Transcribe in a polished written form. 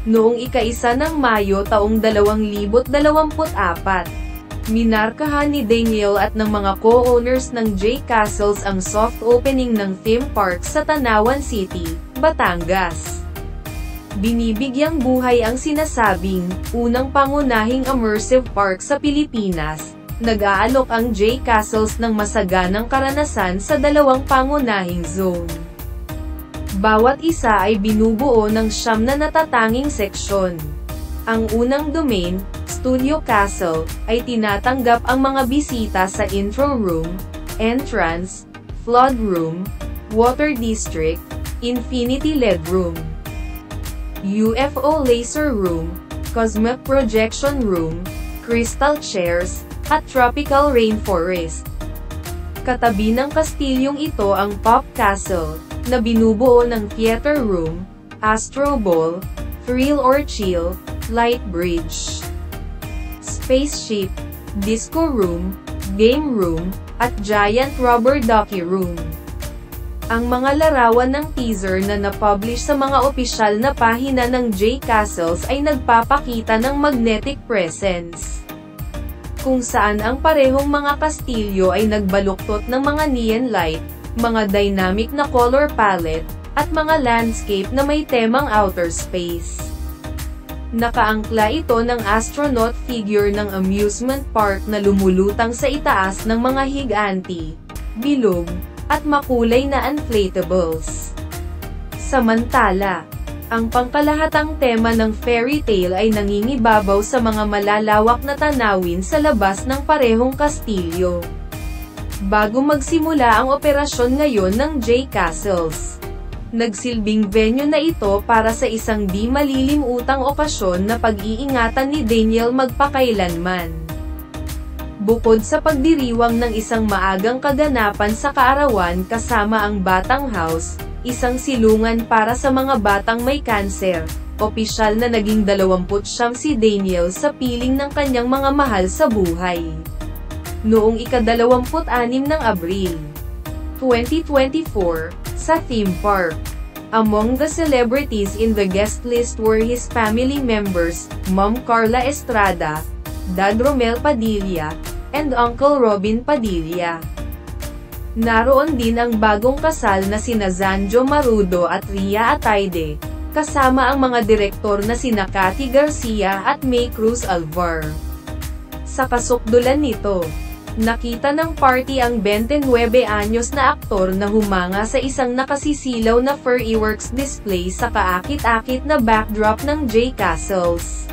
Noong ika-1 ng Mayo taong 2024, minarkahan ni Daniel at ng mga co-owners ng J Castles ang soft opening ng theme park sa Tanawan City, Batangas. Binibigyang buhay ang sinasabing, unang pangunahing immersive park sa Pilipinas. Nag-aalok ang J Castles ng masaganang karanasan sa dalawang pangunahing zone. Bawat isa ay binubuo ng 9 na natatanging seksyon. Ang unang domain, Studio Castle, ay tinatanggap ang mga bisita sa intro room, entrance, flood room, water district, infinity LED room, UFO laser room, cosmic projection room, crystal chairs, at tropical rainforest. Katabi ng kastilyong ito ang Pop Castle, na binubuo ng theater room, astro ball, thrill or chill, light bridge, spaceship, disco room, game room, at giant rubber ducky room. Ang mga larawan ng teaser na na-publish sa mga opisyal na pahina ng J Castles ay nagpapakita ng magnetic presence, kung saan ang parehong mga kastilyo ay nagbaluktot ng mga neon light, mga dynamic na color palette, at mga landscape na may temang outer space. Nakaangkla ito ng astronaut figure ng amusement park na lumulutang sa itaas ng mga higanti, bilog, at makulay na inflatables. Samantala, ang pangkalahatang tema ng fairy tale ay nangingibabaw sa mga malalawak na tanawin sa labas ng parehong kastilyo. Bago magsimula ang operasyon ngayon ng J Castles, nagsilbing venue na ito para sa isang di malilimutang okasyon na pag-iingatan ni Daniel magpakailanman. Bukod sa pagdiriwang ng isang maagang kaganapan sa kaarawan kasama ang Batang House, isang silungan para sa mga batang may kanser, opisyal na naging 29 si Daniel sa piling ng kanyang mga mahal sa buhay. Noong ika-26 ng Abril, 2024, sa theme park. Among the celebrities in the guest list were his family members, Mom Carla Estrada, Dad Romel Padilla, and Uncle Robin Padilla. Naroon din ang bagong kasal na sina Zanjo Marudo at Ria Ataide, kasama ang mga direktor na sina Cathy Garcia at May Cruz Alvar. Sa kasukdulan nito, nakita ng party ang 29 anyos na aktor na humanga sa isang nakasisilaw na fireworks display sa kaakit-akit na backdrop ng J Castles.